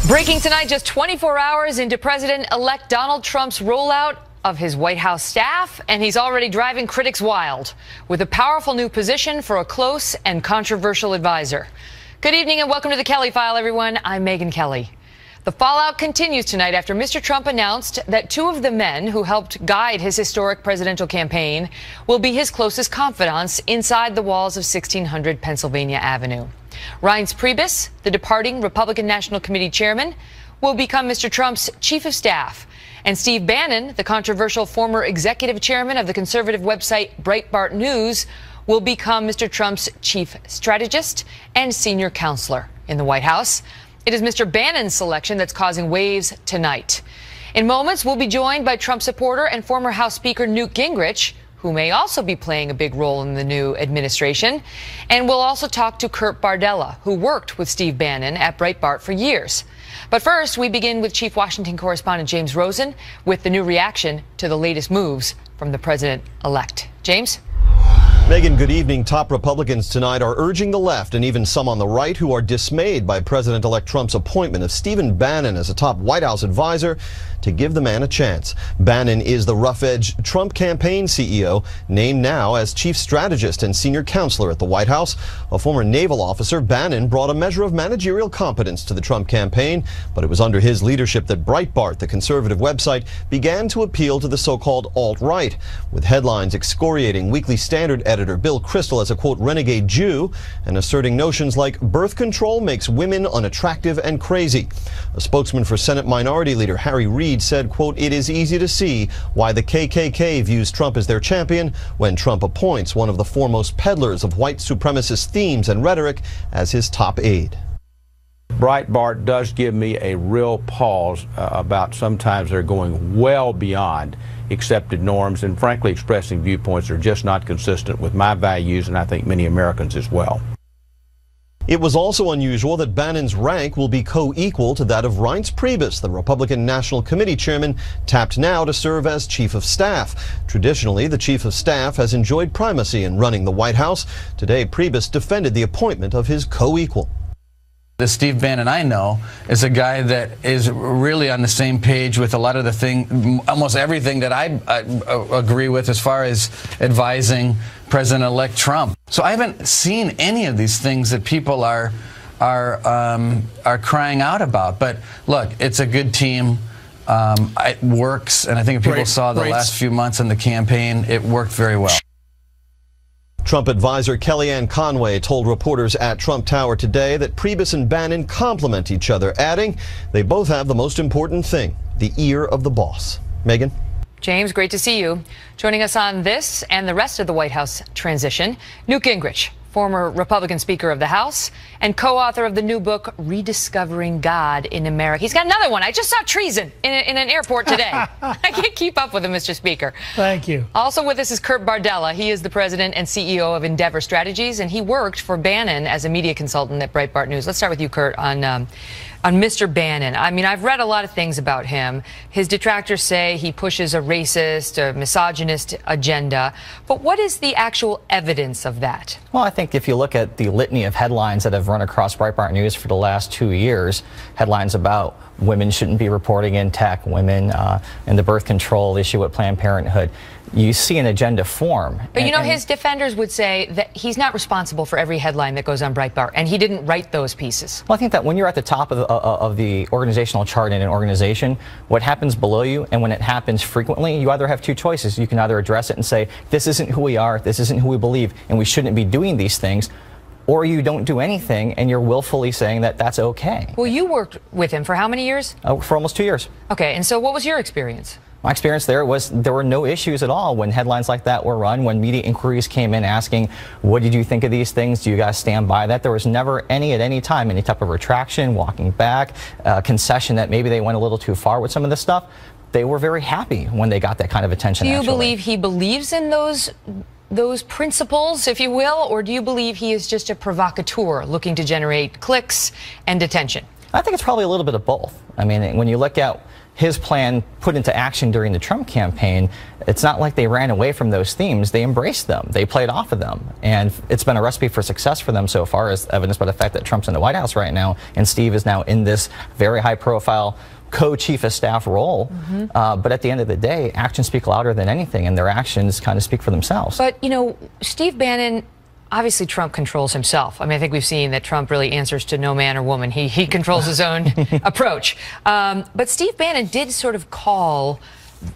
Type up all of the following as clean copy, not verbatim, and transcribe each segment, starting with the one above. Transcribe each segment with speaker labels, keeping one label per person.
Speaker 1: Breaking tonight, just 24 hours into President-elect Donald Trump's rollout of his White House staff, and he's already driving critics wild with a powerful new position for a close and controversial advisor. Good evening and welcome to the Kelly File, everyone. I'm Megyn Kelly. The fallout continues tonight after Mr. Trump announced that two of the men who helped guide his historic presidential campaign will be his closest confidants inside the walls of 1600 Pennsylvania Avenue. Reince Priebus, the departing Republican National Committee chairman, will become Mr. Trump's chief of staff. And Steve Bannon, the controversial former executive chairman of the conservative website Breitbart News, will become Mr. Trump's chief strategist and senior counselor in the White House. It is Mr. Bannon's selection that's causing waves tonight. In moments, we'll be joined by Trump supporter and former House Speaker Newt Gingrich, who may also be playing a big role in the new administration. And we'll also talk to Kurt Bardella, who worked with Steve Bannon at Breitbart for years. But first, we begin with Chief Washington correspondent James Rosen with the new reaction to the latest moves from the president-elect. James?
Speaker 2: Megyn, good evening. Top Republicans tonight are urging the left and even some on the right who are dismayed by President-elect Trump's appointment of Stephen Bannon as a top White House advisor to give the man a chance. Bannon is the rough-edge Trump campaign CEO, named now as chief strategist and senior counselor at the White House. A former naval officer, Bannon brought a measure of managerial competence to the Trump campaign, but it was under his leadership that Breitbart, the conservative website, began to appeal to the so-called alt-right, with headlines excoriating Weekly Standard editor Bill Kristol as a, quote, renegade Jew, and asserting notions like birth control makes women unattractive and crazy. A spokesman for Senate Minority Leader Harry Reid said, quote, it is easy to see why the KKK views Trump as their champion when Trump appoints one of the foremost peddlers of white supremacist themes and rhetoric as his top aide.
Speaker 3: Breitbart does give me a real pause about sometimes they're going well beyond accepted norms and frankly expressing viewpoints that are just not consistent with my values and I think many Americans as well.
Speaker 2: It was also unusual that Bannon's rank will be co-equal to that of Reince Priebus, the Republican National Committee chairman, tapped now to serve as chief of staff. Traditionally, the chief of staff has enjoyed primacy in running the White House. Today, Priebus defended the appointment of his co-equal.
Speaker 4: The Steve Bannon I know is a guy that is really on the same page with a lot of the almost everything that I agree with as far as advising President-elect Trump. So I haven't seen any of these things that people are crying out about. But look, it's a good team. It works, and I think if people saw the last few months in the campaign, it worked very well.
Speaker 2: Trump advisor Kellyanne Conway told reporters at Trump Tower today that Priebus and Bannon complement each other, adding they both have the most important thing, the ear of the boss. Megyn?
Speaker 1: James, great to see you. Joining us on this and the rest of the White House transition, Newt Gingrich, former Republican Speaker of the House and co-author of the new book, Rediscovering God in America. He's got another one. I just saw treason in an airport today. I can't keep up with him, Mr. Speaker.
Speaker 5: Thank you.
Speaker 1: Also with us is Kurt Bardella. He is the president and CEO of Endeavor Strategies, and he worked for Bannon as a media consultant at Breitbart News. Let's start with you, Kurt, on Mr. Bannon. I mean, I've read a lot of things about him. His detractors say he pushes a racist, a misogynist agenda. But what is the actual evidence of that?
Speaker 6: Well, I think if you look at the litany of headlines that have run across Breitbart News for the last 2 years, headlines about women shouldn't be reporting in tech, women and the birth control issue at Planned Parenthood, you see an agenda form.
Speaker 1: But you know, his defenders would say that he's not responsible for every headline that goes on Breitbart, and he didn't write those pieces.
Speaker 6: Well, I think that when you're at the top of the organizational chart in an organization, what happens below you, and when it happens frequently, you either have two choices. You can either address it and say, this isn't who we are, this isn't who we believe, and we shouldn't be doing these things, or you don't do anything and you're willfully saying that that's okay.
Speaker 1: Well, you worked with him for how many years?
Speaker 6: For almost 2 years.
Speaker 1: Okay, and so what was your experience?
Speaker 6: My experience there was there were no issues at all when headlines like that were run, when media inquiries came in asking, what did you think of these things? Do you guys stand by that? There was never at any time, any type of retraction, walking back, concession that maybe they went a little too far with some of this stuff. They were very happy when they got that kind of attention.
Speaker 1: Do you believe he believes in those principles, if you will, or do you believe he is just a provocateur looking to generate clicks and attention?
Speaker 6: I think it's probably a little bit of both. I mean, when you look at his plan put into action during the Trump campaign, it's not like they ran away from those themes. They embraced them. They played off of them. And it's been a recipe for success for them so far, as evidenced by the fact that Trump's in the White House right now, and Steve is now in this very high-profile co-chief of staff role. But at the end of the day, actions speak louder than anything, and their actions kind of speak for themselves.
Speaker 1: But, you know, Steve Bannon, obviously Trump controls himself. I mean, I think we've seen that Trump really answers to no man or woman. He controls his own approach. But Steve Bannon did sort of call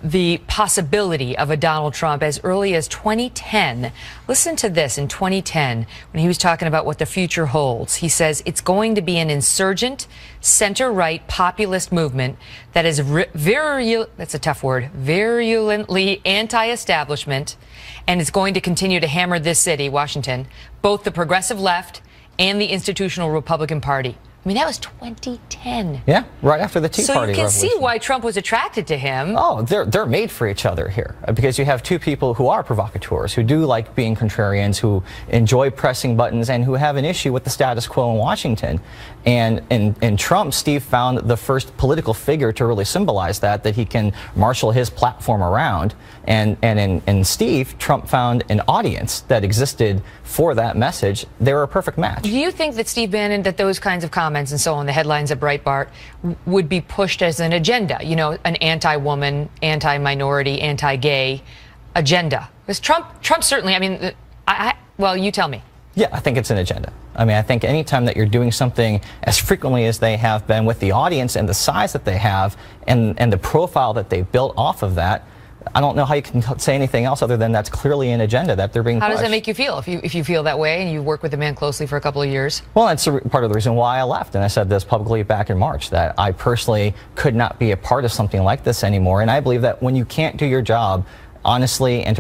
Speaker 1: the possibility of a Donald Trump as early as 2010. Listen to this in 2010 when he was talking about what the future holds. He says it's going to be an insurgent, center-right populist movement that is that's a tough word, virulently anti-establishment, and is going to continue to hammer this city, Washington, both the progressive left and the institutional Republican Party. I mean, that was 2010.
Speaker 6: Yeah, right after the Tea Party
Speaker 1: So you can
Speaker 6: revolution.
Speaker 1: see why Trump was attracted to him.
Speaker 6: Oh, they're made for each other here, because you have two people who are provocateurs, who do like being contrarians, who enjoy pressing buttons, and who have an issue with the status quo in Washington. And in Trump, Steve found the first political figure to really symbolize that he can marshal his platform around. And in Steve, Trump found an audience that existed for that message. They were a perfect match.
Speaker 1: Do you think that Steve Bannon, that those kinds of comments and so on, the headlines at Breitbart, would be pushed as an agenda? You know, an anti-woman, anti-minority, anti-gay agenda? Because Trump certainly, I mean, well, you tell me.
Speaker 6: Yeah, I think it's an agenda. I mean, I think anytime that you're doing something as frequently as they have been, with the audience and the size that they have, and the profile that they built off of that, I don't know how you can say anything else other than that's clearly an agenda that they're being pushed.
Speaker 1: How does that make you feel if you feel that way and you work with the man closely for a couple of years?
Speaker 6: Well, that's part of the reason why I left, and I said this publicly back in March, that I personally could not be a part of something like this anymore. And I believe that when you can't do your job honestly and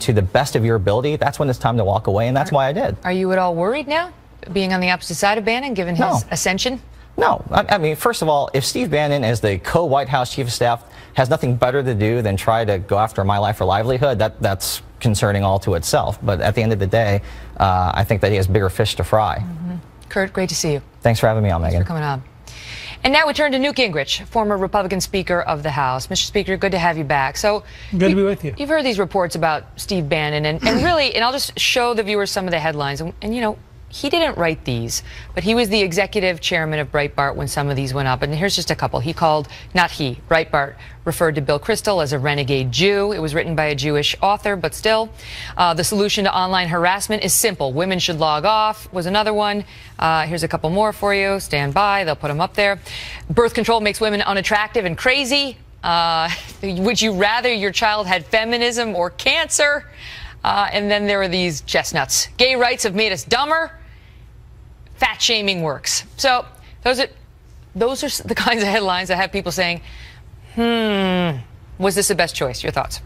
Speaker 6: to the best of your ability, that's when it's time to walk away, and that's why I did.
Speaker 1: Are you at all worried now, being on the opposite side of Bannon, given his ascension?
Speaker 6: No. I mean, first of all, if Steve Bannon, as the co-White House chief of staff, has nothing better to do than try to go after my life or livelihood, that's concerning all to itself. But at the end of the day, I think that he has bigger fish to fry.
Speaker 1: Kurt, great to see you.
Speaker 6: Thanks for having me on, Megan.
Speaker 1: Thanks for coming on. And now we turn to Newt Gingrich, former Republican Speaker of the House. Mr. Speaker, good to have you back. So,
Speaker 5: good to be with you.
Speaker 1: You've heard these reports about Steve Bannon, and really, and I'll just show the viewers some of the headlines. And you know, he didn't write these, but he was the executive chairman of Breitbart when some of these went up. And here's just a couple. He called, not he, Breitbart referred to Bill Kristol as a renegade Jew. It was written by a Jewish author, but still. The solution to online harassment is simple. Women should log off was another one. Here's a couple more for you. Stand by. They'll put them up there. Birth control makes women unattractive and crazy. Would you rather your child had feminism or cancer? And then there are these chestnuts. Gay rights have made us dumber. Fat shaming works. So those are the kinds of headlines that have people saying, was this the best choice? Your thoughts?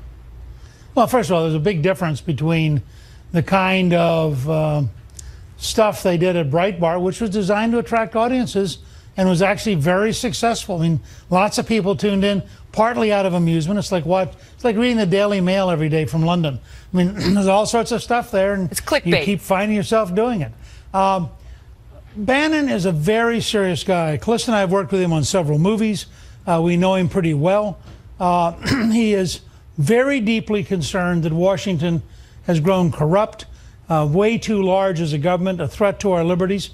Speaker 5: Well, first of all, there's a big difference between the kind of stuff they did at Breitbart, which was designed to attract audiences and was actually very successful. I mean, lots of people tuned in, partly out of amusement. It's like reading the Daily Mail every day from London. I mean, there's all sorts of stuff there, and
Speaker 1: it's clickbait.
Speaker 5: You keep finding yourself doing it. Bannon is a very serious guy. Calista and I have worked with him on several movies. We know him pretty well. He is very deeply concerned that Washington has grown corrupt, way too large as a government, a threat to our liberties,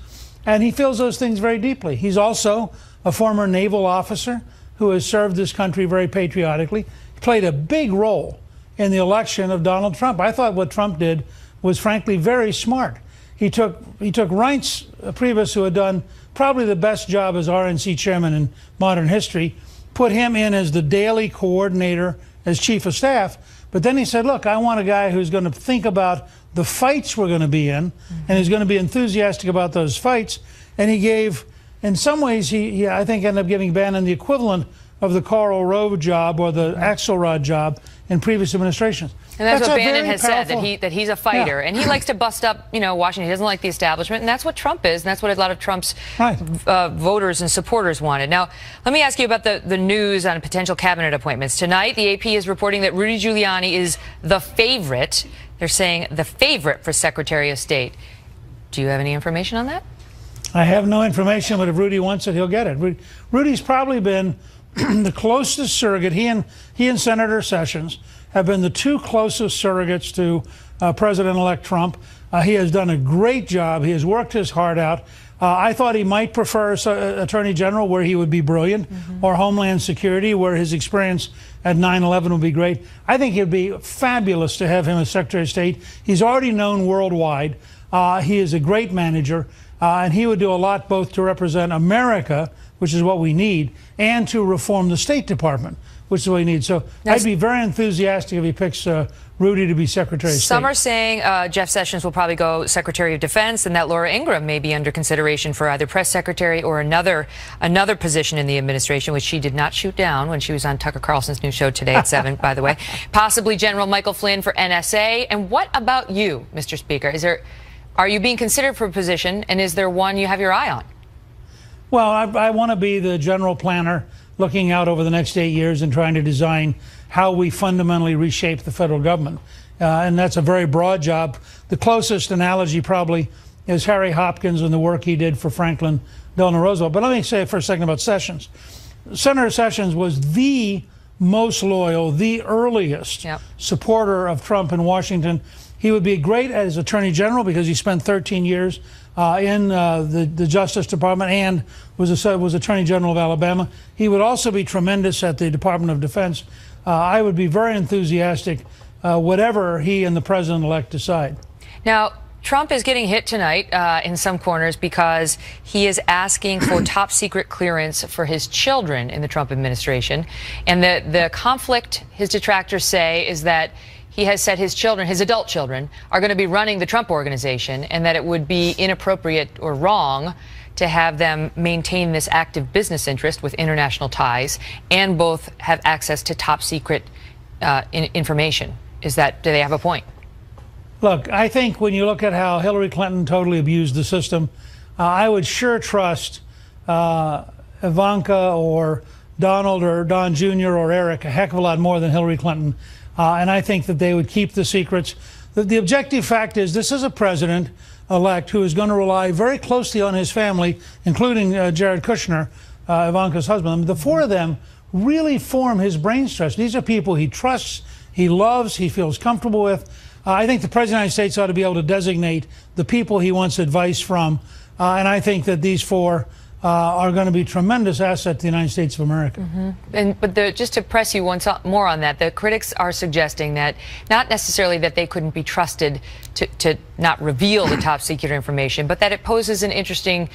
Speaker 5: and he feels those things very deeply. He's also a former naval officer who has served this country very patriotically. He played a big role in the election of Donald Trump. I thought what Trump did was frankly very smart. He took Reince Priebus, who had done probably the best job as RNC chairman in modern history, put him in as the daily coordinator as chief of staff. But then he said, look, I want a guy who's going to think about the fights we're going to be in, and who's going to be enthusiastic about those fights. And he gave, in some ways, he I think ended up giving Bannon the equivalent of the Karl Rove job or the Axelrod job in previous administrations.
Speaker 1: And that's what Bannon has said, that he's a fighter. Yeah. And he likes to bust up, you know, Washington. He doesn't like the establishment. And that's what Trump is. And that's what a lot of Trump's voters and supporters wanted. Now, let me ask you about the news on potential cabinet appointments. Tonight, the AP is reporting that Rudy Giuliani is the favorite. They're saying the favorite for Secretary of State. Do you have any information on that?
Speaker 5: I have no information, but if Rudy wants it, he'll get it. Rudy's probably been the closest surrogate. He and Senator Sessions have been the two closest surrogates to President-elect Trump. He has done a great job. He has worked his heart out. I thought he might prefer Attorney General, where he would be brilliant, or Homeland Security, where his experience at 9/11 would be great. I think it would be fabulous to have him as Secretary of State. He's already known worldwide. He is a great manager, and he would do a lot both to represent America, which is what we need, and to reform the State Department, which is what we need. So I'd be very enthusiastic if he picks Rudy to be Secretary of State.
Speaker 1: Some are saying Jeff Sessions will probably go Secretary of Defense, and that Laura Ingraham may be under consideration for either press secretary or another position in the administration, which she did not shoot down when she was on Tucker Carlson's new show today at 7, by the way. Possibly General Michael Flynn for NSA. And what about you, Mr. Speaker? Are you being considered for a position, and is there one you have your eye on?
Speaker 5: Well, I want to be the general planner, looking out over the next 8 years and trying to design how we fundamentally reshape the federal government. And that's a very broad job. The closest analogy probably is Harry Hopkins and the work he did for Franklin Delano Roosevelt. But let me say for a second about Sessions. Senator Sessions was the most loyal, the earliest supporter of Trump in Washington. He would be great as Attorney General because he spent 13 years in the Justice Department and was Attorney General of Alabama. He would also be tremendous at the Department of Defense. I would be very enthusiastic whatever he and the President-elect decide.
Speaker 1: Now, Trump is getting hit tonight in some corners because he is asking for top secret clearance for his children in the Trump administration. And the conflict, his detractors say, is that he has said his children, his adult children, are going to be running the Trump organization, and that it would be inappropriate or wrong to have them maintain this active business interest with international ties and both have access to top secret information. Do they have a point?
Speaker 5: Look, I think when you look at how Hillary Clinton totally abused the system, I would sure trust Ivanka or Donald or Don Jr. or Eric a heck of a lot more than Hillary Clinton. And I think that they would keep the secrets. The objective fact is this is a president-elect who is going to rely very closely on his family, including Jared Kushner, Ivanka's husband. The four of them really form his brain trust. These are people he trusts, he loves, he feels comfortable with. I think the President of the United States ought to be able to designate the people he wants advice from. And I think that these four are going to be tremendous asset to the United States of America.
Speaker 1: But just to press you once more on that, the critics are suggesting that not necessarily that they couldn't be trusted to not reveal the top secret information, but that it poses an interesting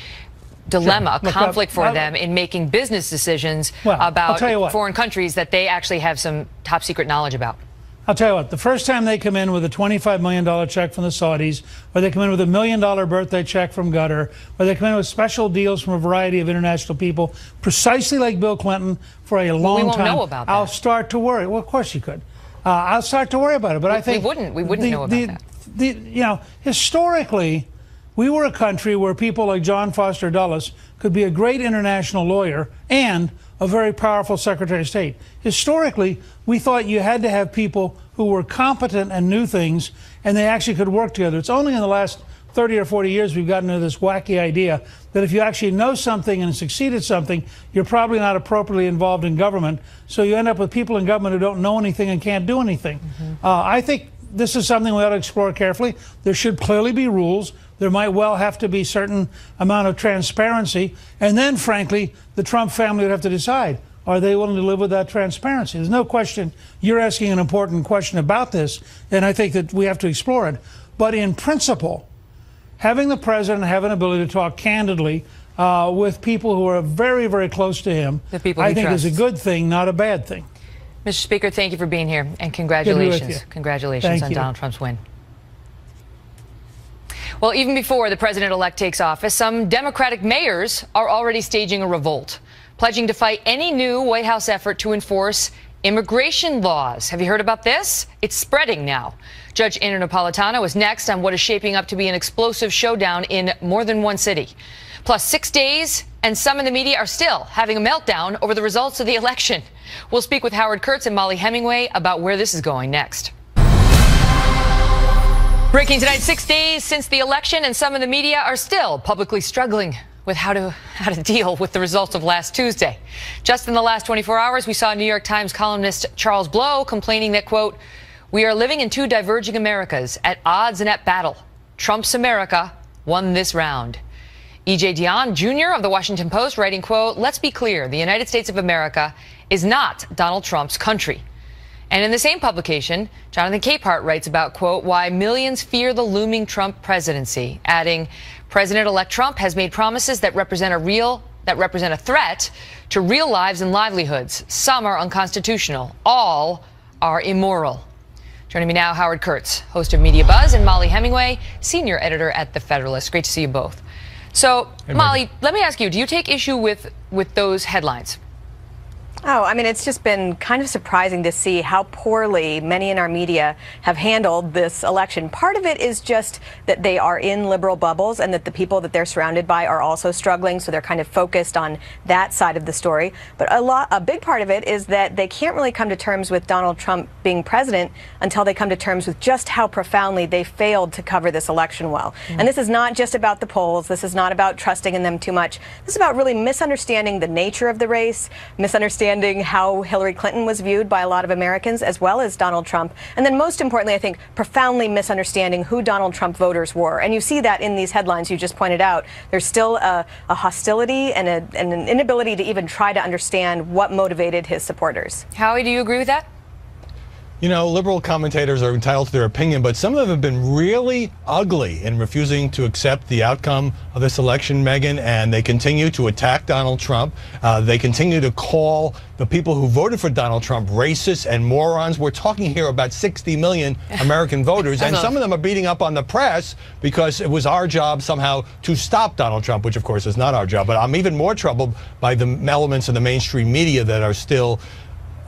Speaker 1: dilemma, a conflict for them in making business decisions about foreign countries that they actually have some top secret knowledge about.
Speaker 5: I'll tell you what, the first time they come in with a $25 million check from the Saudis, or they come in with $1 million birthday check from Qatar, or they come in with special deals from a variety of international people, precisely like Bill Clinton, for a long time,
Speaker 1: know about that.
Speaker 5: I'll start to worry. Well, of course you could. I'll start to worry about it. But I think
Speaker 1: we wouldn't know about that.
Speaker 5: Historically, we were a country where people like John Foster Dulles could be a great international lawyer and a very powerful Secretary of State. Historically, we thought you had to have people who were competent and knew things, and they actually could work together. It's only in the last 30 or 40 years we've gotten into this wacky idea that if you actually know something and succeed at something, you're probably not appropriately involved in government. So you end up with people in government who don't know anything and can't do anything. I think this is something we ought to explore carefully. There should clearly be rules. There might well have to be a certain amount of transparency. And then, frankly, the Trump family would have to decide, are they willing to live with that transparency? There's no question you're asking an important question about this, and I think that we have to explore it. But in principle, having the president have an ability to talk candidly with people who are very, very close to him, I think is a good thing, not a bad thing.
Speaker 1: Mr. Speaker, thank you for being here, and congratulations. Congratulations on Donald Trump's win. Well, even before the president-elect takes office, some Democratic mayors are already staging a revolt, pledging to fight any new White House effort to enforce immigration laws. Have you heard about this? It's spreading now. Judge Andrew Napolitano is next on what is shaping up to be an explosive showdown in more than one city. Plus 6 days, and some in the media are still having a meltdown over the results of the election. We'll speak with Howard Kurtz and Molly Hemingway about where this is going next. Breaking tonight, 6 days since the election, and some in the media are still publicly struggling with how to deal with the results of last Tuesday. Just in the last 24 hours, we saw New York Times columnist Charles Blow complaining that, quote, "We are living in two diverging Americas, at odds and at battle. Trump's America won this round." E.J. Dionne Jr. of the Washington Post writing, quote, "Let's be clear, the United States of America is not Donald Trump's country." And in the same publication, Jonathan Capehart writes about, quote, "Why millions fear the looming Trump presidency," adding, "President-elect Trump has made promises that represent a threat to real lives and livelihoods. Some are unconstitutional. All are immoral." Joining me now, Howard Kurtz, host of Media Buzz, and Mollie Hemingway, senior editor at The Federalist. Great to see you both. So, Mollie, let me ask you, do you take issue with those headlines?
Speaker 7: Oh, I mean, it's just been kind of surprising to see how poorly many in our media have handled this election. Part of it is just that they are in liberal bubbles and that the people that they're surrounded by are also struggling, so they're kind of focused on that side of the story. But a big part of it is that they can't really come to terms with Donald Trump being president until they come to terms with just how profoundly they failed to cover this election well. And this is not just about the polls. This is not about trusting in them too much. This is about really misunderstanding the nature of the race, misunderstanding how Hillary Clinton was viewed by a lot of Americans, as well as Donald Trump. And then most importantly, I think, profoundly misunderstanding who Donald Trump voters were. And you see that in these headlines you just pointed out. There's still a hostility and an inability to even try to understand what motivated his supporters.
Speaker 1: Howie, do you agree with that?
Speaker 8: You know, liberal commentators are entitled to their opinion, but some of them have been really ugly in refusing to accept the outcome of this election, Megyn, and they continue to attack Donald Trump. They continue to call the people who voted for Donald Trump racist and morons. We're talking here about 60 million American voters, and some of them are beating up on the press because it was our job somehow to stop Donald Trump, which of course is not our job. But I'm even more troubled by the elements of the mainstream media that are still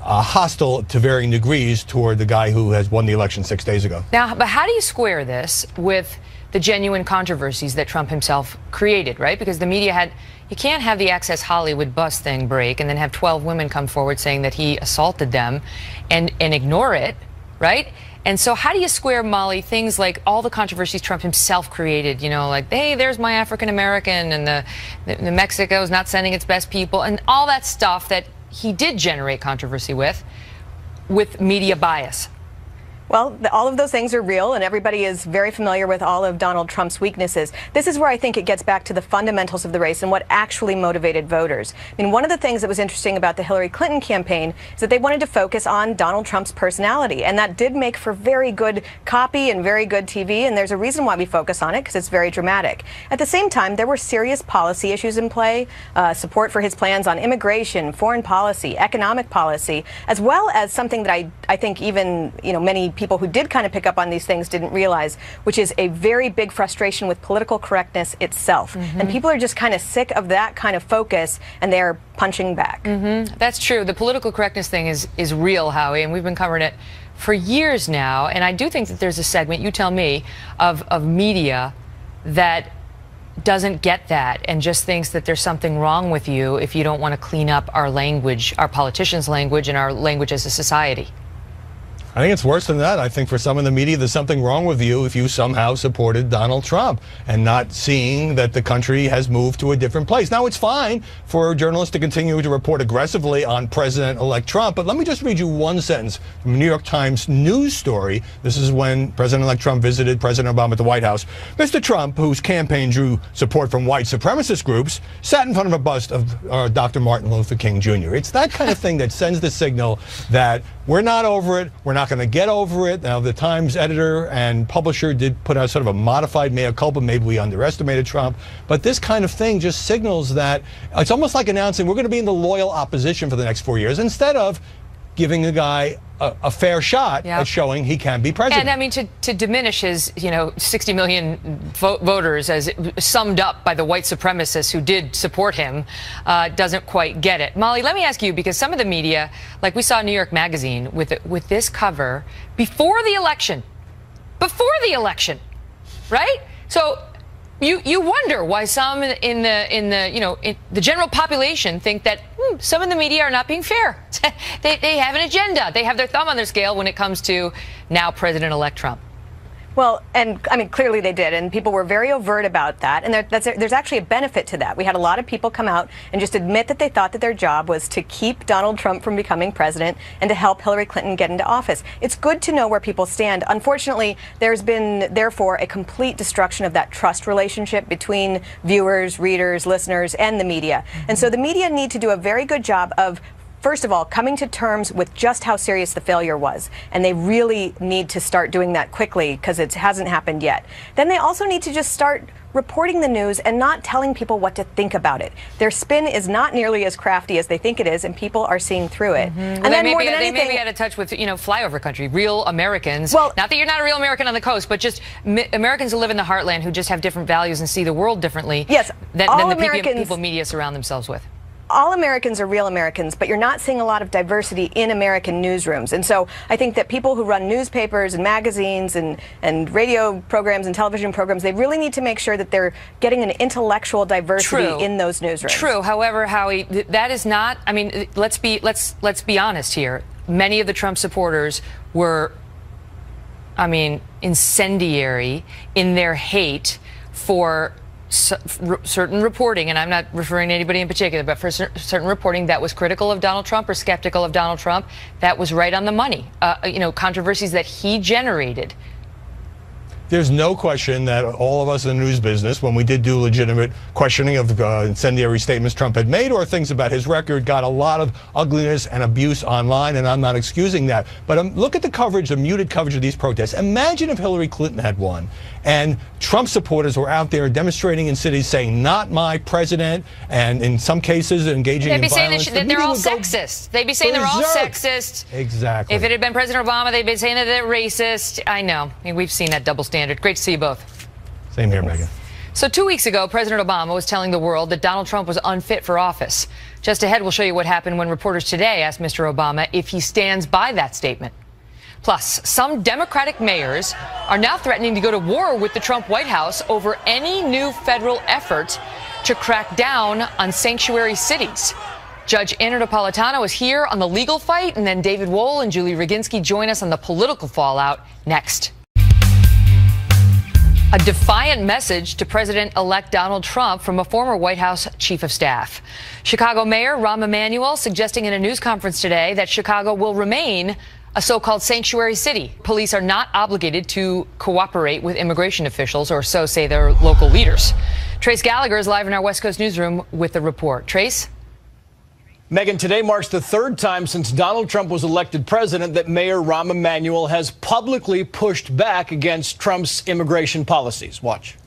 Speaker 8: hostile to varying degrees toward the guy who has won the election 6 days ago.
Speaker 1: Now, but how do you square this with the genuine controversies that Trump himself created, right? Because the media you can't have the Access Hollywood bus thing break and then have 12 women come forward saying that he assaulted them and ignore it, right? And so how do you square, Mollie, things like all the controversies Trump himself created, you know, like, hey, there's my African American, and the Mexico is not sending its best people, and all that stuff that he did generate controversy with media bias?
Speaker 7: Well, all of those things are real, and everybody is very familiar with all of Donald Trump's weaknesses. This is where I think it gets back to the fundamentals of the race and what actually motivated voters. I mean, one of the things that was interesting about the Hillary Clinton campaign is that they wanted to focus on Donald Trump's personality, and that did make for very good copy and very good TV, and there's a reason why we focus on it, because it's very dramatic. At the same time, there were serious policy issues in play, support for his plans on immigration, foreign policy, economic policy, as well as something that I think even, you know, many people who did kind of pick up on these things didn't realize, which is a very big frustration with political correctness itself. And people are just kind of sick of that kind of focus, and they're punching back.
Speaker 1: That's true. The political correctness thing is real, Howie, and we've been covering it for years now. And I do think that there's a segment, you tell me, of media that doesn't get that and just thinks that there's something wrong with you if you don't want to clean up our language, our politicians' language, and our language as a society.
Speaker 8: I think it's worse than that. I think for some in the media, there's something wrong with you if you somehow supported Donald Trump and not seeing that the country has moved to a different place. Now, it's fine for journalists to continue to report aggressively on President-elect Trump, but let me just read you one sentence from a New York Times news story. This is when President-elect Trump visited President Obama at the White House. Mr. Trump, whose campaign drew support from white supremacist groups, sat in front of a bust of Dr. Martin Luther King Jr. It's that kind of thing that sends the signal that we're not over it, we're not going to get over it. Now, the Times editor and publisher did put out sort of a modified mea culpa. Maybe we underestimated Trump. But this kind of thing just signals that it's almost like announcing we're going to be in the loyal opposition for the next 4 years instead of giving a guy a fair shot at showing he can be president.
Speaker 1: And I mean, to diminish his, 60 million voters as summed up by the white supremacists who did support him, doesn't quite get it. Mollie, let me ask you, because some of the media, like we saw New York Magazine with this cover before the election, right? So you wonder why some in the general population think that some of the media are not being fair. They have an agenda. They have their thumb on their scale when it comes to now President-elect Trump.
Speaker 7: Well, and I mean, clearly they did, and people were very overt about that, and there's actually a benefit to that. We had a lot of people come out and just admit that they thought that their job was to keep Donald Trump from becoming president and to help Hillary Clinton get into office. It's good to know where people stand. Unfortunately, there's been, therefore, a complete destruction of that trust relationship between viewers, readers, listeners, and the media. And so the media need to do a very good job of, first of all, coming to terms with just how serious the failure was. And they really need to start doing that quickly because it hasn't happened yet. Then they also need to just start reporting the news and not telling people what to think about it. Their spin is not nearly as crafty as they think it is, and people are seeing through it. And
Speaker 1: well,
Speaker 7: then
Speaker 1: more
Speaker 7: than
Speaker 1: they
Speaker 7: anything,
Speaker 1: may be out of touch with, flyover country, real Americans.
Speaker 7: Well,
Speaker 1: not that you're not a real American on the coast, but just Americans who live in the heartland who just have different values and see the world differently
Speaker 7: yes,
Speaker 1: than the people media surround themselves with.
Speaker 7: All Americans are real Americans, but you're not seeing a lot of diversity in American newsrooms. And so I think that people who run newspapers and magazines and radio programs and television programs, they really need to make sure that they're getting an intellectual diversity in those newsrooms. True.
Speaker 1: However, Howie, that is not, I mean, let's be honest here. Many of the Trump supporters were, I mean, incendiary in their hate for certain reporting, and I'm not referring to anybody in particular, but for certain reporting that was critical of Donald Trump or skeptical of Donald Trump, that was right on the money. Controversies that he generated.
Speaker 8: There's no question that all of us in the news business, when we did do legitimate questioning of incendiary statements Trump had made or things about his record, got a lot of ugliness and abuse online, and I'm not excusing that. But look at the coverage, the muted coverage of these protests. Imagine if Hillary Clinton had won and Trump supporters were out there demonstrating in cities saying, "Not my president," and in some cases engaging in violence.
Speaker 1: They'd be saying that they're all sexist. They'd be saying they're all sexist.
Speaker 8: Exactly.
Speaker 1: If it had been President Obama, they'd be saying that they're racist. I know. I mean, we've seen that double standard. Great to see you both.
Speaker 8: Same here, Megan.
Speaker 1: So 2 weeks ago, President Obama was telling the world that Donald Trump was unfit for office. Just ahead, we'll show you what happened when reporters today asked Mr. Obama if he stands by that statement. Plus, some Democratic mayors are now threatening to go to war with the Trump White House over any new federal effort to crack down on sanctuary cities. Judge Andrew Napolitano is here on the legal fight, and then David Wohl and Julie Roginski join us on the political fallout next. A defiant message to President-elect Donald Trump from a former White House chief of staff. Chicago Mayor Rahm Emanuel suggesting in a news conference today that Chicago will remain a so-called sanctuary city. Police are not obligated to cooperate with immigration officials, or so say their local leaders. Trace Gallagher is live in our West Coast newsroom with the report. Trace?
Speaker 9: Megan, today marks the third time since Donald Trump was elected president that Mayor Rahm Emanuel has publicly pushed back against Trump's immigration policies. Watch.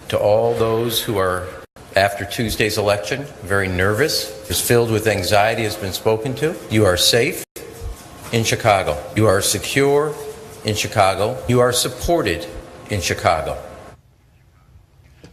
Speaker 10: To all those who are, after Tuesday's election, very nervous, is filled with anxiety, has been spoken to. You are safe in Chicago. You are secure in Chicago. You are supported in Chicago.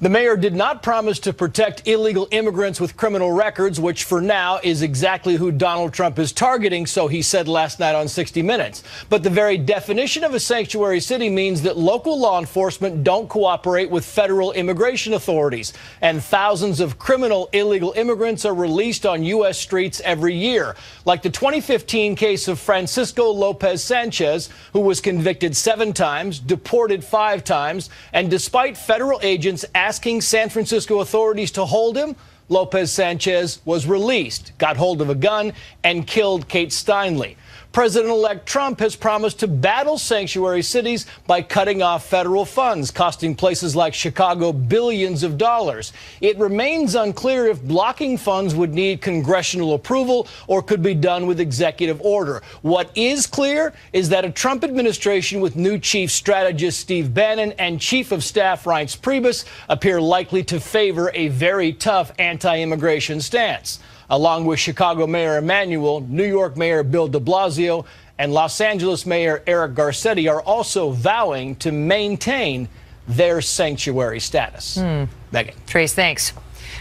Speaker 9: The mayor did not promise to protect illegal immigrants with criminal records, which for now is exactly who Donald Trump is targeting, so he said last night on 60 Minutes. But the very definition of a sanctuary city means that local law enforcement don't cooperate with federal immigration authorities, and thousands of criminal illegal immigrants are released on U.S. streets every year, like the 2015 case of Francisco Lopez Sanchez, who was convicted 7 times, deported 5 times, and despite federal agents asking San Francisco authorities to hold him, Lopez Sanchez was released, got hold of a gun, and killed Kate Steinle. President-elect Trump has promised to battle sanctuary cities by cutting off federal funds, costing places like Chicago billions of dollars. It remains unclear if blocking funds would need congressional approval or could be done with executive order. What is clear is that a Trump administration with new chief strategist Steve Bannon and chief of staff Reince Priebus appear likely to favor a very tough anti-immigration stance. Along with Chicago Mayor Emanuel, New York Mayor Bill de Blasio, and Los Angeles Mayor Eric Garcetti are also vowing to maintain their sanctuary status. Megan.
Speaker 1: Trace, thanks.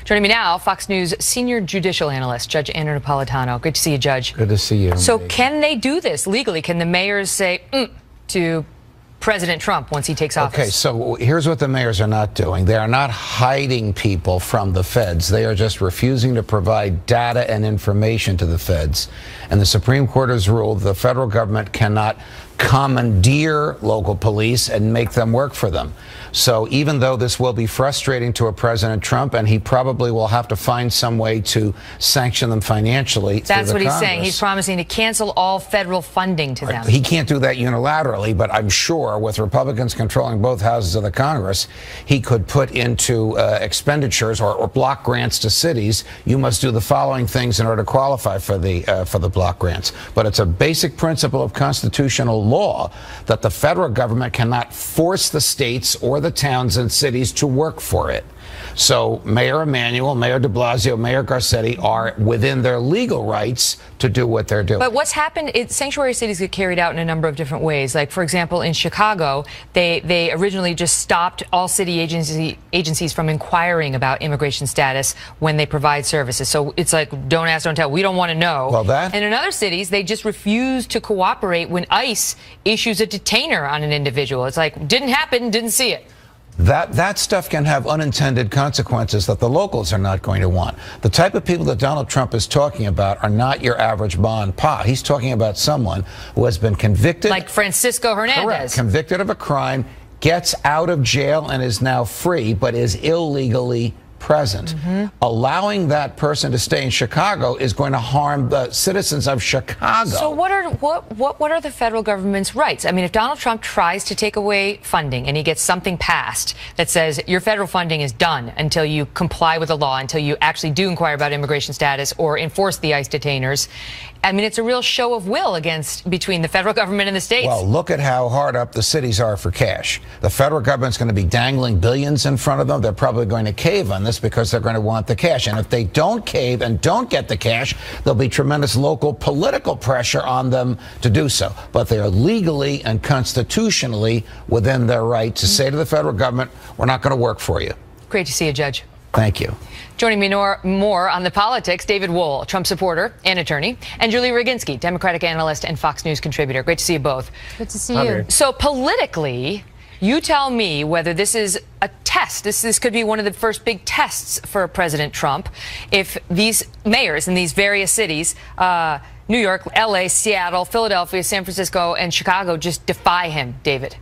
Speaker 1: Joining me now, Fox News senior judicial analyst, Judge Andrew Napolitano. Good to see you, Judge.
Speaker 11: Good to see you.
Speaker 1: So can they do this legally? Can the mayors say to President Trump once he takes office?
Speaker 11: Okay, so here's what the mayors are not doing. They are not hiding people from the feds. They are just refusing to provide data and information to the feds. And the Supreme Court has ruled the federal government cannot commandeer local police and make them work for them. So even though this will be frustrating to a President Trump, and he probably will have to find some way to sanction them financially.
Speaker 1: That's what he's
Speaker 11: Congress.
Speaker 1: saying. He's promising to cancel all federal funding to them.
Speaker 11: He can't do that unilaterally, but I'm sure with Republicans controlling both houses of the Congress, he could put into expenditures or block grants to cities. You must do the following things in order to qualify for the block grants. But it's a basic principle of constitutional law that the federal government cannot force the states or the towns and cities to work for it. So Mayor Emanuel, Mayor de Blasio, Mayor Garcetti are within their legal rights to do what they're doing.
Speaker 1: But what's happened, sanctuary cities get carried out in a number of different ways. Like, for example, in Chicago, they originally just stopped all city agencies from inquiring about immigration status when they provide services. So it's like, don't ask, don't tell. We don't want to know.
Speaker 11: Well, that.
Speaker 1: And in other cities, they just refuse to cooperate when ICE issues a detainer on an individual. It's like, didn't happen, didn't see it.
Speaker 11: That stuff can have unintended consequences that the locals are not going to want. The type of people that Donald Trump is talking about are not your average ma and pa. He's talking about someone who has been convicted.
Speaker 1: Like Francisco Hernandez.
Speaker 11: Correct. Convicted of a crime, gets out of jail and is now free, but is illegally present. Allowing that person to stay in Chicago is going to harm the citizens of Chicago.
Speaker 1: So what are the federal government's rights? I mean, if Donald Trump tries to take away funding and he gets something passed that says your federal funding is done until you comply with the law, until you actually do inquire about immigration status or enforce the ICE detainers, I mean, it's a real show of will between the federal government and the states.
Speaker 11: Well, look at how hard up the cities are for cash. The federal government's going to be dangling billions in front of them. They're probably going to cave on this because they're going to want the cash. And if they don't cave and don't get the cash, there'll be tremendous local political pressure on them to do so. But they are legally and constitutionally within their right to say to the federal government, we're not going to work for you.
Speaker 1: Great to see you, Judge.
Speaker 11: Thank you.
Speaker 1: Joining me more on the politics, David Wohl, Trump supporter and attorney, and Julie Roginski, Democratic analyst and Fox News contributor. Great to see you both.
Speaker 12: Good to see you.
Speaker 1: So politically, you tell me whether this is a test. This could be one of the first big tests for President Trump if these mayors in these various cities, New York, L.A., Seattle, Philadelphia, San Francisco, and Chicago, just defy him, David.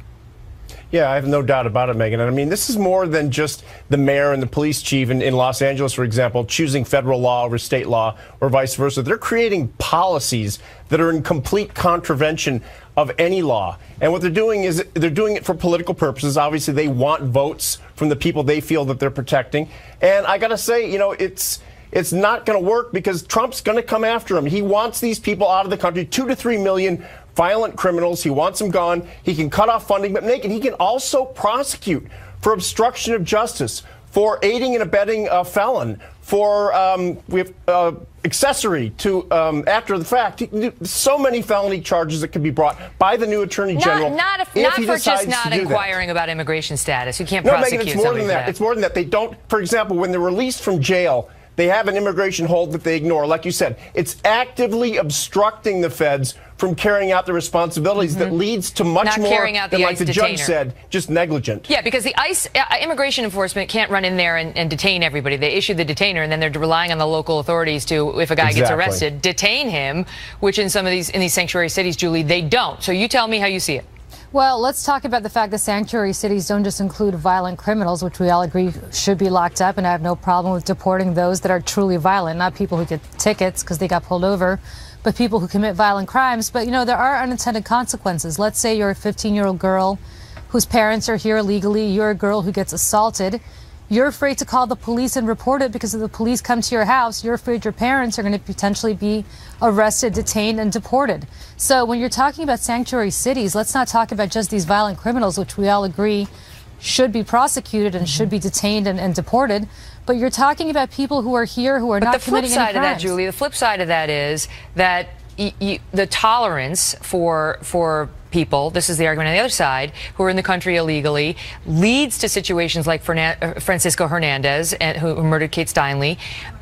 Speaker 13: Yeah, I have no doubt about it, Megan. And I mean, this is more than just the mayor and the police chief in Los Angeles, for example, choosing federal law over state law or vice versa. They're creating policies that are in complete contravention of any law. And what they're doing is they're doing it for political purposes. Obviously, they want votes from the people they feel that they're protecting. And I got to say, you know, it's not going to work because Trump's going to come after him. He wants these people out of the country, 2 to 3 million violent criminals. He wants them gone. He can cut off funding, but he can also prosecute for obstruction of justice, for aiding and abetting a felon, for accessory to after the fact. So many felony charges that could be brought by the new attorney general.
Speaker 1: Not for just not inquiring about immigration status. You can't prosecute
Speaker 13: Megan, it's more than that.
Speaker 1: that.
Speaker 13: It's more than that. They don't, for example, when they're released from jail, they have an immigration hold that they ignore. Like you said, it's actively obstructing the feds from carrying out their responsibilities that leads to much more than, like the judge said, just negligent.
Speaker 1: Yeah, because the ICE, immigration enforcement can't run in there and detain everybody. They issue the detainer, and then they're relying on the local authorities to, if a guy gets arrested, detain him, which in some of these sanctuary cities, Julie, they don't. So you tell me how you see it.
Speaker 12: Well, let's talk about the fact that sanctuary cities don't just include violent criminals, which we all agree should be locked up, and I have no problem with deporting those that are truly violent, not people who get tickets because they got pulled over, but people who commit violent crimes. But, you know, there are unintended consequences. Let's say you're a 15-year-old girl whose parents are here illegally. You're a girl who gets assaulted. You're afraid to call the police and report it because if the police come to your house, you're afraid your parents are going to potentially be arrested, detained, and deported. So when you're talking about sanctuary cities, let's not talk about just these violent criminals, which we all agree should be prosecuted and should be detained and deported. But you're talking about people who are here who are not committing any crimes.
Speaker 1: But the flip side of that, Julie, the flip side of that is that the tolerance for people, this is the argument on the other side, who are in the country illegally, leads to situations like Francisco Hernandez, who murdered Kate Steinle.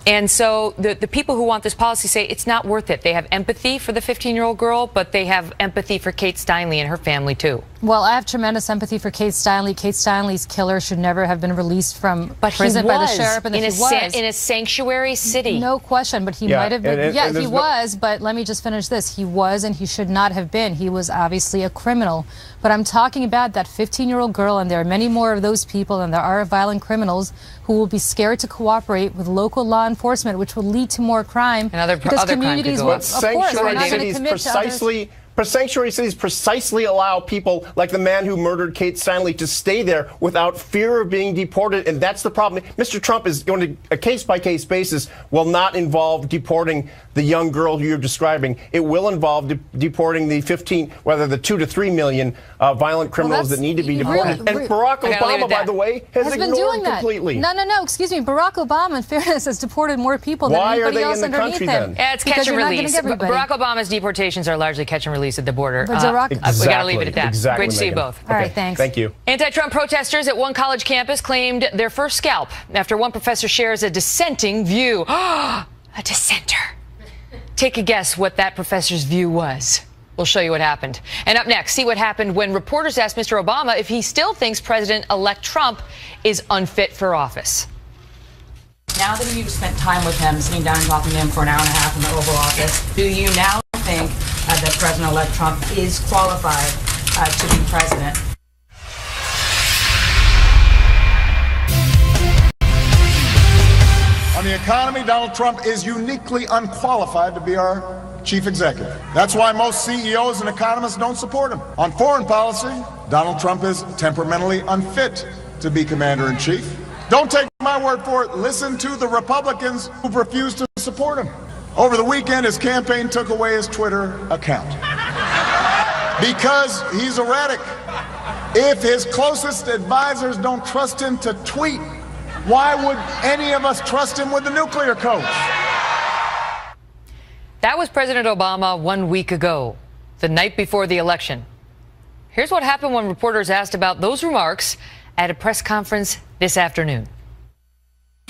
Speaker 1: And so the people who want this policy say it's not worth it. They have empathy for the 15-year-old girl, but they have empathy for Kate Steinle and her family, too.
Speaker 12: Well, I have tremendous empathy for Kate Steinle. Kate Steinle's killer should never have been released from prison by the sheriff. And
Speaker 1: in a sanctuary city.
Speaker 12: No question, but he might have been. He was, but let me just finish this. He was, and he should not have been. He was obviously simply a criminal. But I'm talking about that 15-year-old girl, and there are many more of those people, and there are violent criminals who will be scared to cooperate with local law enforcement, which will lead to more crime.
Speaker 1: And other
Speaker 12: communities will, of course, are not going to commit to others.
Speaker 13: Sanctuary cities precisely allow people like the man who murdered Kate Steinle to stay there without fear of being deported, and that's the problem. Mr. Trump is going to, a case-by-case basis, will not involve deporting the young girl who you're describing. It will involve deporting the 2 to 3 million violent criminals that need to be deported. And Barack Obama, by the way, has
Speaker 12: been doing that
Speaker 13: completely.
Speaker 12: No, excuse me. Barack Obama, in fairness, has deported more people than anybody else underneath him.
Speaker 1: Then? Yeah, it's catch and release. Barack Obama's deportations are largely catch and release at the border.
Speaker 12: But
Speaker 1: we got to leave it at that.
Speaker 13: Exactly,
Speaker 1: Great to see you both.
Speaker 12: All right, thanks.
Speaker 13: Thank you.
Speaker 1: Anti-Trump protesters at one college campus claimed their first scalp after one professor shares a dissenting view. A dissenter. Take a guess what that professor's view was. We'll show you what happened. And up next, see what happened when reporters asked Mr. Obama if he still thinks President-elect Trump is unfit for office.
Speaker 14: Now that you've spent time with him, sitting down and talking to him for an hour and a half in the Oval Office, do you now think that President-elect Trump is qualified to be president?
Speaker 15: On the economy, Donald Trump is uniquely unqualified to be our chief executive. That's why most CEOs and economists don't support him. On foreign policy, Donald Trump is temperamentally unfit to be commander-in-chief. Don't take my word for it. Listen to the Republicans who refuse to support him. Over the weekend, his campaign took away his Twitter account because he's erratic. If his closest advisors don't trust him to tweet, why would any of us trust him with the nuclear codes?
Speaker 1: That was President Obama 1 week ago, the night before the election. Here's what happened when reporters asked about those remarks at a press conference this afternoon.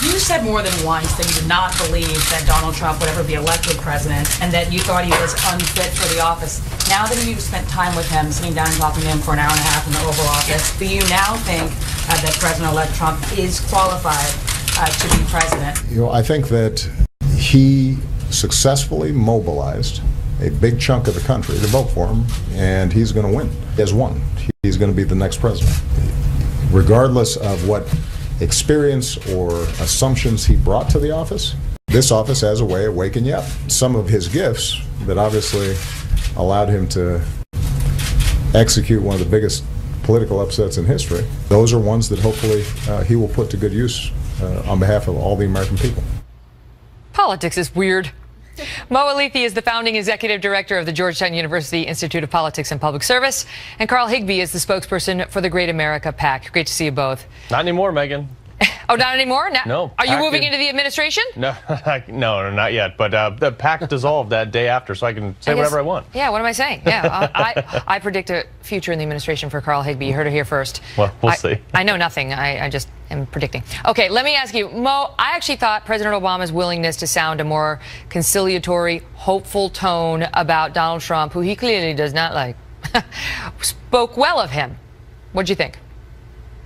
Speaker 14: You said more than once that you did not believe that Donald Trump would ever be elected president and that you thought he was unfit for the office. Now that you've spent time with him, sitting down and talking to him for an hour and a half in the Oval Office, do you now think that President-elect Trump is qualified to be president?
Speaker 15: I think that he successfully mobilized a big chunk of the country to vote for him, and he's going to win. He has won. He's going to be the next president. Regardless of what experience or assumptions he brought to the office, this office has a way of waking you up. Some of his gifts that obviously allowed him to execute one of the biggest political upsets in history, those are ones that hopefully he will put to good use on behalf of all the American people.
Speaker 1: Politics is weird. Mo Alithi is the founding executive director of the Georgetown University Institute of Politics and Public Service, and Carl Higbie is the spokesperson for the Great America PAC. Great to see you both.
Speaker 13: Not anymore, Megan.
Speaker 1: Oh, not anymore?
Speaker 13: No.
Speaker 1: Are you moving into the administration?
Speaker 13: No, not yet. But the PAC dissolved that day after, so I can say whatever I want.
Speaker 1: Yeah, what am I saying? Yeah, I predict a future in the administration for Carl Higbie. You heard it here first.
Speaker 13: Well, we'll see.
Speaker 1: I know nothing. I just am predicting. Okay, let me ask you, Mo, I actually thought President Obama's willingness to sound a more conciliatory, hopeful tone about Donald Trump, who he clearly does not like, spoke well of him. What'd you think?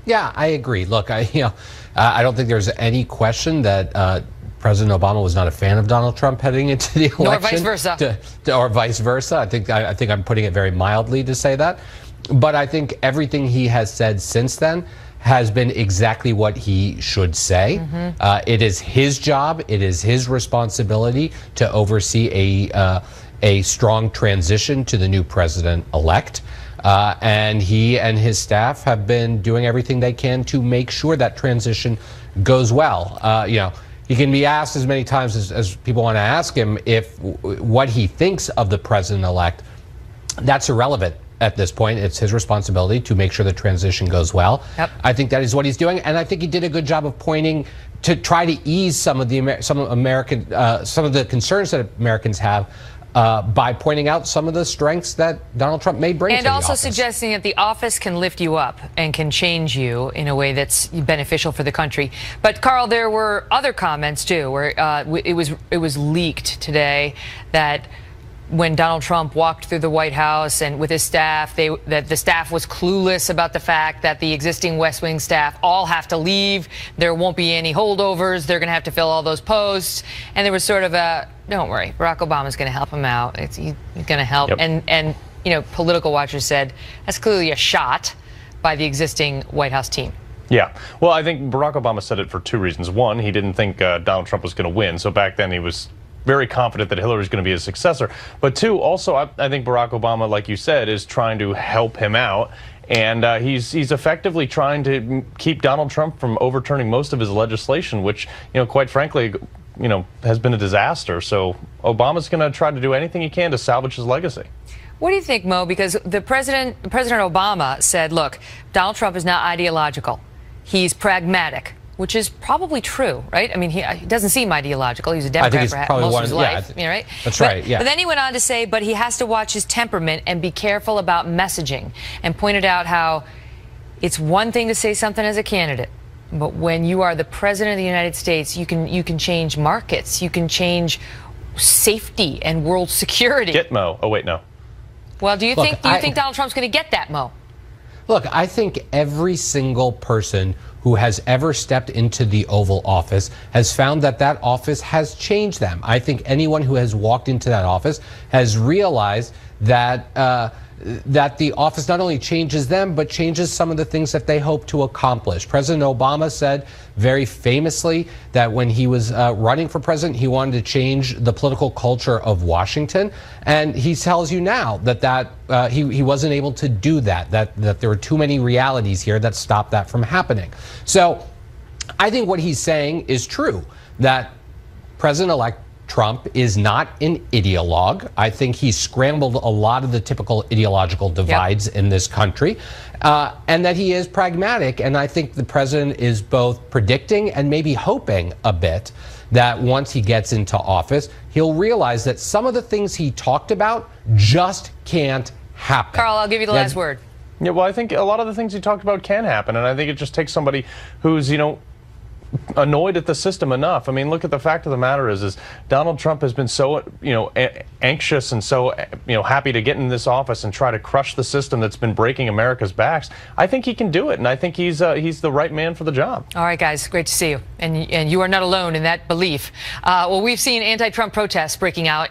Speaker 16: Yeah, I agree. Look, I don't think there's any question that President Obama was not a fan of Donald Trump heading into the election.
Speaker 1: Nor vice versa.
Speaker 16: Or vice versa. I think I'm putting it very mildly to say that. But I think everything he has said since then has been exactly what he should say. Mm-hmm. It is his job. It is his responsibility to oversee a strong transition to the new president-elect. And he and his staff have been doing everything they can to make sure that transition goes well. He can be asked as many times as people want to ask him if what he thinks of the president-elect. That's irrelevant at this point. It's his responsibility to make sure the transition goes well. Yep. I think that is what he's doing, and I think he did a good job of pointing to try to ease some of the concerns that Americans have. By pointing out some of the strengths that Donald Trump may bring to the office.
Speaker 1: And also suggesting that the office can lift you up and can change you in a way that's beneficial for the country. But, Carl, there were other comments, too, where it was leaked today that when Donald Trump walked through the White House and with his staff, that the staff was clueless about the fact that the existing West Wing staff all have to leave. There won't be any holdovers. They're going to have to fill all those posts. And there was sort of a, don't worry, Barack Obama's going to help him out. He's going to help. Yep. And political watchers said that's clearly a shot by the existing White House team.
Speaker 17: Yeah. Well, I think Barack Obama said it for two reasons. One, he didn't think Donald Trump was going to win. So back then he was very confident that Hillary was going to be his successor. But two, also, I think Barack Obama, like you said, is trying to help him out. And he's effectively trying to keep Donald Trump from overturning most of his legislation, which, quite frankly, has been a disaster. So Obama's going to try to do anything he can to salvage his legacy.
Speaker 1: What do you think, Mo? Because President Obama said, look, Donald Trump is not ideological. He's pragmatic, which is probably true, right? I mean, he doesn't seem ideological. He's a Democrat for most of his life, right?
Speaker 16: That's right, yeah.
Speaker 1: But then he went on to say, but he has to watch his temperament and be careful about messaging, and pointed out how it's one thing to say something as a candidate, but when you are the president of the United States, you can change markets, you can change safety and world security.
Speaker 17: Get Mo. Oh, wait, no.
Speaker 1: Well, do you think Donald Trump's going to get that, Mo?
Speaker 16: Look, I think every single person who has ever stepped into the Oval Office has found that that office has changed them. I think anyone who has walked into that office has realized that that the office not only changes them, but changes some of the things that they hope to accomplish. President Obama said very famously that when he was running for president, he wanted to change the political culture of Washington. And he tells you now that he wasn't able to do that there were too many realities here that stopped that from happening. So I think what he's saying is true, that President-elect Trump is not an ideologue. I think he's scrambled a lot of the typical ideological divides in this country, and that he is pragmatic. And I think the president is both predicting and maybe hoping a bit that once he gets into office, he'll realize that some of the things he talked about just can't happen.
Speaker 1: Carl, I'll give you the last word.
Speaker 17: Yeah, well, I think a lot of the things he talked about can happen, and I think it just takes somebody who's, annoyed at the system enough. I mean, look at the fact of the matter is Donald Trump has been so, anxious and so, happy to get in this office and try to crush the system that's been breaking America's backs. I think he can do it, and I think he's the right man for the job.
Speaker 1: All right, guys, great to see you. And you are not alone in that belief. Well, we've seen anti-Trump protests breaking out